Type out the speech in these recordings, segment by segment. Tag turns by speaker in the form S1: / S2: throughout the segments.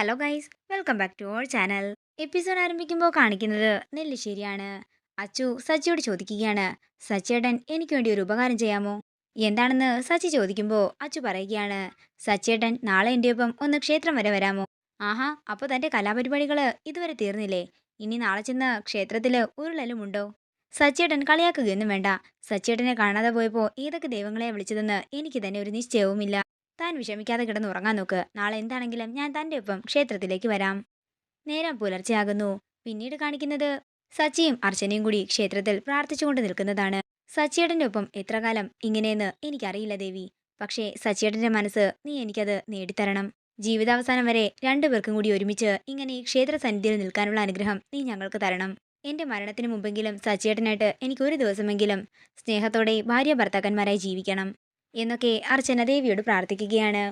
S1: Hello guys, welcome back to our channel. Episode ആരംഭിക്കുമ്പോൾ കാണിക്കുന്നത് നെല്ലിശ്ശേരിയാണ്. അച്ചു സച്ചിയോട് ചോദിക്കുകയാണ്, സച്ചിയേട്ടൻ എനിക്ക് വേണ്ടി ഒരു ഉപകാരം ചെയ്യാമോ? എന്താണെന്ന് സച്ചി ചോദിക്കുമ്പോൾ അച്ചു പറയുകയാണ്, സച്ചിയേട്ടൻ നാളെ എൻ്റെ ഒപ്പം ഒന്ന് ക്ഷേത്രം വരെ വരാമോ? ആഹാ, അപ്പോൾ തൻ്റെ കലാപരിപാടികൾ ഇതുവരെ തീർന്നില്ലേ? ഇനി നാളെ ചെന്ന് ക്ഷേത്രത്തിൽ ഉരുളലുമുണ്ടോ? സച്ചിയേട്ടൻ കളിയാക്കുകയൊന്നും വേണ്ട. സച്ചിയേട്ടനെ കാണാതെ പോയപ്പോൾ ഏതൊക്കെ ദൈവങ്ങളെയാണ് വിളിച്ചതെന്ന് എനിക്ക് തന്നെ ഒരു നിശ്ചയവുമില്ല. താൻ വിഷമിക്കാതെ കിടന്ന് ഉറങ്ങാൻ നോക്ക്. നാളെ എന്താണെങ്കിലും ഞാൻ തൻ്റെ ഒപ്പം ക്ഷേത്രത്തിലേക്ക് വരാം. നേരം പുലർച്ചെയാകുന്നു. പിന്നീട് കാണിക്കുന്നത് സച്ചിയും അർച്ചനയും കൂടി ക്ഷേത്രത്തിൽ പ്രാർത്ഥിച്ചുകൊണ്ട് നിൽക്കുന്നതാണ്. സച്ചിയേട്ടൻ്റെ ഒപ്പം എത്ര കാലം ഇങ്ങനെയെന്ന് എനിക്കറിയില്ല ദേവി. പക്ഷേ സച്ചിയേട്ടൻ്റെ മനസ്സ് നീ എനിക്കത് നേടിത്തരണം. ജീവിതാവസാനം വരെ രണ്ടുപേർക്കും കൂടി ഒരുമിച്ച് ഇങ്ങനെ ഈ ക്ഷേത്ര സന്നിധിയിൽ നിൽക്കാനുള്ള അനുഗ്രഹം നീ ഞങ്ങൾക്ക് തരണം. എൻ്റെ മരണത്തിന് മുമ്പെങ്കിലും സച്ചിയേട്ടനായിട്ട് എനിക്ക് ഒരു ദിവസമെങ്കിലും സ്നേഹത്തോടെ ഭാര്യ ഭർത്താക്കന്മാരായി ജീവിക്കണം എന്നൊക്കെ അർച്ചന ദേവിയോട് പ്രാർത്ഥിക്കുകയാണ്.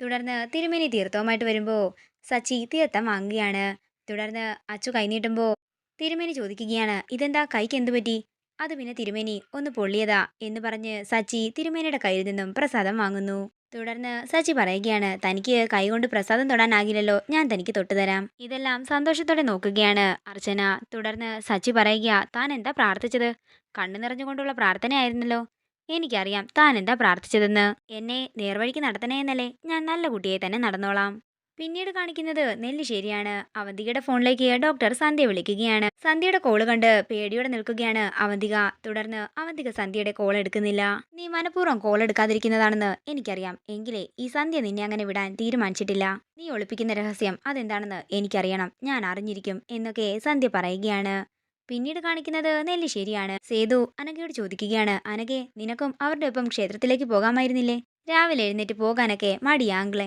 S1: തുടർന്ന് തിരുമേനി തീർത്ഥവുമായിട്ട് വരുമ്പോൾ സച്ചി തീർത്ഥം വാങ്ങുകയാണ്. തുടർന്ന് അച്ചു കൈനീട്ടുമ്പോൾ തിരുമേനി ചോദിക്കുകയാണ്, ഇതെന്താ കൈക്ക് എന്തു പറ്റി? അത് പിന്നെ തിരുമേനി ഒന്ന് പൊള്ളിയതാ എന്ന് പറഞ്ഞ് സച്ചി തിരുമേനിയുടെ കയ്യിൽ നിന്നും പ്രസാദം വാങ്ങുന്നു. തുടർന്ന് സച്ചി പറയുകയാണ്, തനിക്ക് കൈകൊണ്ട് പ്രസാദം തൊടാനാകില്ലല്ലോ, ഞാൻ തനിക്ക് തൊട്ടുതരാം. ഇതെല്ലാം സന്തോഷത്തോടെ നോക്കുകയാണ് അർച്ചന. തുടർന്ന് സച്ചി പറയുക, താൻ എന്താ പ്രാർത്ഥിച്ചത്? കണ്ണു നിറഞ്ഞുകൊണ്ടുള്ള പ്രാർത്ഥനയായിരുന്നല്ലോ. എനിക്കറിയാം താൻ എന്താ പ്രാർത്ഥിച്ചതെന്ന്. എന്നെ നേർവഴിക്ക് നടത്തണേ എന്നല്ലേ, ഞാൻ നല്ല കുട്ടിയെ തന്നെ നടന്നോളാം. പിന്നീട് കാണിക്കുന്നത് നെല്ലിശ്ശേരിയാണ്. അവന്തികയുടെ ഫോണിലേക്ക് ഡോക്ടർ സന്ധ്യ വിളിക്കുകയാണ്. സന്ധ്യയുടെ കോള് കണ്ട് പേടിയോടെ നിൽക്കുകയാണ് അവന്തിക. തുടർന്ന് അവന്തിക സന്ധ്യയുടെ കോൾ എടുക്കുന്നില്ല. നീ മനഃപൂർവ്വം കോൾ എടുക്കാതിരിക്കുന്നതാണെന്ന് എനിക്കറിയാം. എങ്കിലേ ഈ സന്ധ്യ നിന്നെ അങ്ങനെ വിടാൻ തീരുമാനിച്ചിട്ടില്ല. നീ ഒളിപ്പിക്കുന്ന രഹസ്യം അതെന്താണെന്ന് എനിക്കറിയണം. ഞാൻ അറിഞ്ഞിരിക്കും എന്നൊക്കെ സന്ധ്യ പറയുകയാണ്. പിന്നീട് കാണിക്കുന്നത് നെല്ലിശ്ശേരിയാണ്. സേതു അനഘയോട് ചോദിക്കുകയാണ്, അനഘെ, നിനക്കും അവരുടെ ഒപ്പം ക്ഷേത്രത്തിലേക്ക് പോകാമായിരുന്നില്ലേ? രാവിലെ എഴുന്നേറ്റ് പോകാനൊക്കെ മടിയാങ്കളെ.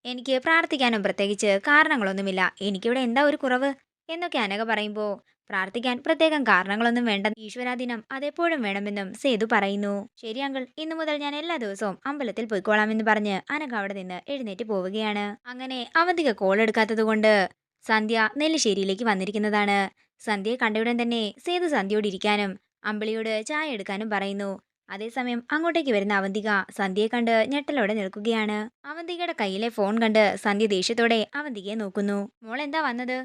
S1: എനിക്ക് പ്രാർത്ഥിക്കാനും പ്രത്യേകിച്ച് കാരണങ്ങളൊന്നുമില്ല. എനിക്കിവിടെ എന്താ ഒരു കുറവ് എന്നൊക്കെ അനഘ പറയുമ്പോൾ, പ്രാർത്ഥിക്കാൻ പ്രത്യേകം കാരണങ്ങളൊന്നും വേണ്ട, ഈശ്വരാധീനം അതെപ്പോഴും വേണമെന്നും സേതു പറയുന്നു. ശരി അങ്കിൾ, ഇന്നു മുതൽ ഞാൻ എല്ലാ ദിവസവും അമ്പലത്തിൽ പോയിക്കോളാമെന്ന് പറഞ്ഞ് അനഘ അവിടെ നിന്ന് എഴുന്നേറ്റ് പോവുകയാണ്. അങ്ങനെ അവധിക കോൾ എടുക്കാത്തത് കൊണ്ട് സന്ധ്യ നെല്ലിശ്ശേരിയിലേക്ക് വന്നിരിക്കുന്നതാണ്. സന്ധ്യയെ കണ്ടയുടൻ തന്നെ സേതു സന്ധ്യയോട് ഇരിക്കാനും അമ്പിളിയോട് ചായ എടുക്കാനും പറയുന്നു. അതേസമയം അങ്ങോട്ടേക്ക് വരുന്ന അവന്തിക സന്ധ്യയെ കണ്ട് ഞെട്ടലോടെ നിൽക്കുകയാണ്. അവന്തികയുടെ കയ്യിലെ ഫോൺ കണ്ട് സന്ധ്യ ദേഷ്യത്തോടെ അവന്തികയെ നോക്കുന്നു. മോൾ എന്താ വന്നത്?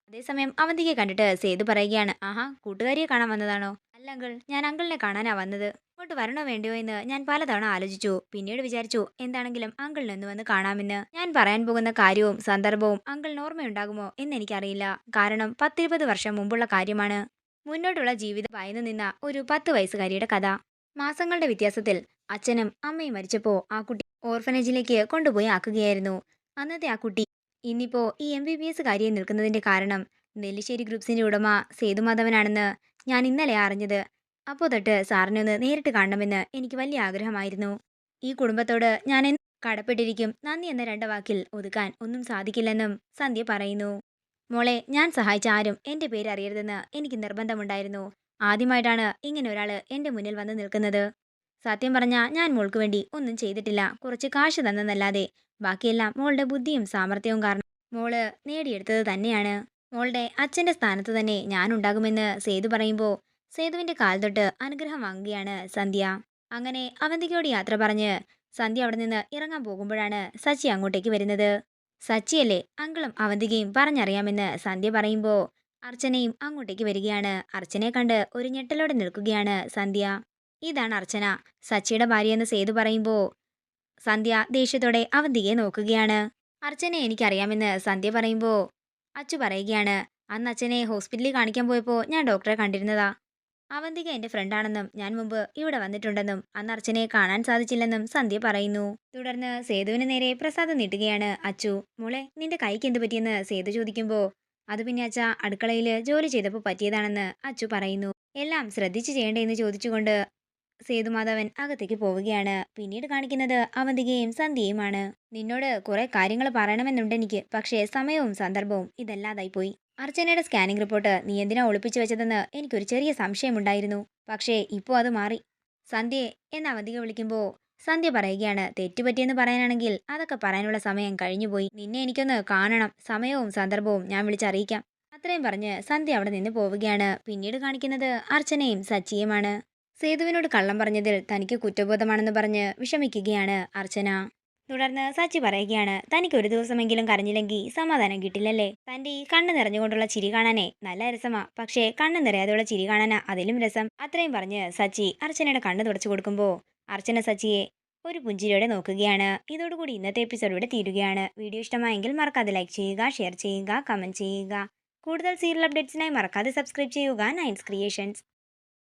S1: അതേസമയം അവന്തികയെ കണ്ടിട്ട് സേതു പറയുകയാണ്, ആഹാ, കൂട്ടുകാരിയെ കാണാൻ വന്നതാണോ? അല്ല അങ്കിൾ, ഞാൻ അങ്കിളിനെ കാണാനാ വന്നത്. ഇങ്ങോട്ട് വരണോ വേണ്ടയോ എന്ന് ഞാൻ പലതവണ ആലോചിച്ചു. പിന്നീട് വിചാരിച്ചു എന്താണെങ്കിലും അങ്കിളിനൊന്ന് വന്ന് കാണാമെന്ന്. ഞാൻ പറയാൻ പോകുന്ന കാര്യവും സന്ദർഭവും അങ്കിളിന് ഓർമ്മയുണ്ടാകുമോ എന്നെനിക്കറിയില്ല. കാരണം 10-20 വർഷം മുമ്പുള്ള കാര്യമാണ്. മുന്നോട്ടുള്ള ജീവിതം ഭയന്നു നിന്ന ഒരു 10 വയസ്സുകാരിയുടെ കഥ. മാസങ്ങളുടെ വ്യത്യാസത്തിൽ അച്ഛനും അമ്മയും മരിച്ചപ്പോൾ ആ കുട്ടി ഓർഫനേജിലേക്ക് കൊണ്ടുപോയി ആക്കുകയായിരുന്നു. അന്നത്തെ ആ കുട്ടി ഇന്നിപ്പോ ഈ MBBS കാര്യയിൽ നിൽക്കുന്നതിന്റെ കാരണം നെല്ലിശ്ശേരി ഗ്രൂപ്പ്സിന്റെ ഉടമ സേതുമാധവനാണെന്ന് ഞാൻ ഇന്നലെ അറിഞ്ഞത്. അപ്പോൾ തൊട്ട് സാറിനെ ഒന്ന് നേരിട്ട് കാണണമെന്ന് എനിക്ക് വലിയ ആഗ്രഹമായിരുന്നു. ഈ കുടുംബത്തോട് ഞാൻ കടപ്പെട്ടിരിക്കും. നന്ദി എന്ന 2 വാക്കിൽ ഒതുക്കാൻ ഒന്നും സാധിക്കില്ലെന്നും സന്ധ്യ പറയുന്നു. മോളെ, ഞാൻ സഹായിച്ച ആരും എൻ്റെ പേര് അറിയരുതെന്ന് എനിക്ക് നിർബന്ധമുണ്ടായിരുന്നു. ആദ്യമായിട്ടാണ് ഇങ്ങനെ ഒരാള് എൻ്റെ മുന്നിൽ വന്ന് നിൽക്കുന്നത്. സത്യം പറഞ്ഞാൽ ഞാൻ മോൾക്ക് വേണ്ടി ഒന്നും ചെയ്തിട്ടില്ല. കുറച്ച് കാശ് തന്നെന്നല്ലാതെ ബാക്കിയെല്ലാം മോളുടെ ബുദ്ധിയും സാമർഥ്യവും കാരണം മോള് നേടിയെടുത്തത് തന്നെയാണ്. മോളുടെ അച്ഛൻ്റെ സ്ഥാനത്ത് തന്നെ ഞാൻ ഉണ്ടാകുമെന്ന് സേതു പറയുമ്പോൾ സേതുവിൻ്റെ കാൽ തൊട്ട് അനുഗ്രഹം വാങ്ങുകയാണ് സന്ധ്യ. അങ്ങനെ അവന്തികയോട് യാത്ര പറഞ്ഞ് സന്ധ്യ അവിടെ നിന്ന് ഇറങ്ങാൻ പോകുമ്പോഴാണ് സച്ചി അങ്ങോട്ടേക്ക് വരുന്നത്. സച്ചിയല്ലേ, അങ്കിളും അവന്തികയും പറഞ്ഞറിയാമെന്ന് സന്ധ്യ പറയുമ്പോൾ അർച്ചനയും അങ്ങോട്ടേക്ക് വരികയാണ്. അർച്ചനയെ കണ്ട് ഒരു ഞെട്ടലോടെ നിൽക്കുകയാണ് സന്ധ്യ. ഇതാണ് അർച്ചന, സച്ചിയുടെ ഭാര്യയെന്ന് സേതു പറയുമ്പോൾ സന്ധ്യ ദേഷ്യത്തോടെ അവന്തികയെ നോക്കുകയാണ്. അർച്ചനെ എനിക്കറിയാമെന്ന് സന്ധ്യ പറയുമ്പോൾ അച്ചു പറയുകയാണ്, അന്ന് അച്ഛനെ ഹോസ്പിറ്റലിൽ കാണിക്കാൻ പോയപ്പോൾ ഞാൻ ഡോക്ടറെ കണ്ടിരുന്നതാ. അവന്തിക എൻ്റെ ഫ്രണ്ടാണെന്നും ഞാൻ മുമ്പ് ഇവിടെ വന്നിട്ടുണ്ടെന്നും അന്ന് അർച്ചനയെ കാണാൻ സാധിച്ചില്ലെന്നും സന്ധ്യ പറയുന്നു. തുടർന്ന് സേതുവിന് നേരെ പ്രസാദം നീട്ടുകയാണ് അച്ചു. മോളെ, നിന്റെ കൈക്ക് എന്ത് പറ്റിയെന്ന് സേതു ചോദിക്കുമ്പോൾ അത് പിന്നെ അച്ഛ അടുക്കളയിൽ ജോലി ചെയ്തപ്പോൾ പറ്റിയതാണെന്ന് അച്ചു പറയുന്നു. എല്ലാം ശ്രദ്ധിച്ചു ചെയ്യണ്ടേ എന്ന് ചോദിച്ചുകൊണ്ട് സേതുമാധവൻ അകത്തേക്ക് പോവുകയാണ്. പിന്നീട് കാണിക്കുന്നത് അവന്തികയും സന്ധ്യയുമാണ്. നിന്നോട് കുറെ കാര്യങ്ങൾ പറയണമെന്നുണ്ടെനിക്ക്, പക്ഷേ സമയവും സന്ദർഭവും ഇതല്ലാതായി പോയി. അർച്ചനയുടെ സ്കാനിംഗ് റിപ്പോർട്ട് നീ എന്തിനാ ഒളിപ്പിച്ചു വെച്ചതെന്ന് എനിക്കൊരു ചെറിയ സംശയമുണ്ടായിരുന്നു. പക്ഷേ ഇപ്പോൾ അത് മാറി. സന്ധ്യയെ എന്ന് അവന്തിക വിളിക്കുമ്പോൾ സന്ധ്യ പറയുകയാണ്, തെറ്റുപറ്റിയെന്ന് പറയാനാണെങ്കിൽ അതൊക്കെ പറയാനുള്ള സമയം കഴിഞ്ഞുപോയി. നിന്നെ എനിക്കൊന്ന് കാണണം. സമയവും സന്ദർഭവും ഞാൻ വിളിച്ചറിയിക്കാം. അത്രയും പറഞ്ഞ് സന്ധ്യ അവിടെ നിന്ന് പോവുകയാണ്. പിന്നീട് കാണിക്കുന്നത് അർച്ചനയും സച്ചിയുമാണ്. സേതുവിനോട് കള്ളം പറഞ്ഞതിൽ തനിക്ക് കുറ്റബോധമാണെന്ന് പറഞ്ഞ് വിഷമിക്കുകയാണ് അർച്ചന. തുടർന്ന് സച്ചി പറയുകയാണ്, തനിക്ക് ഒരു ദിവസമെങ്കിലും കരഞ്ഞില്ലെങ്കിൽ സമാധാനം കിട്ടില്ലല്ലേ. തന്റെ ഈ കണ്ണ് നിറഞ്ഞുകൊണ്ടുള്ള ചിരി കാണാനേ നല്ല രസമാ, പക്ഷേ കണ്ണ് നിറയാതെയുള്ള ചിരി കാണാനാ അതിലും രസം. അത്രയും പറഞ്ഞ് സച്ചി അർച്ചനയുടെ കണ്ണ് തുടച്ചു കൊടുക്കുമ്പോൾ അർച്ചന സച്ചിയെ ഒരു പുഞ്ചിരിയോടെ നോക്കുകയാണ്. ഇതോടുകൂടി ഇന്നത്തെ എപ്പിസോഡ് ഇവിടെ തീരുകയാണ്. വീഡിയോ ഇഷ്ടമായെങ്കിൽ മറക്കാതെ ലൈക്ക് ചെയ്യുക, ഷെയർ ചെയ്യുക, കമന്റ് ചെയ്യുക. കൂടുതൽ സീരിയൽ അപ്ഡേറ്റ്സിനായി മറക്കാതെ സബ്സ്ക്രൈബ് ചെയ്യുക നയൻസ് ക്രിയേഷൻസ്.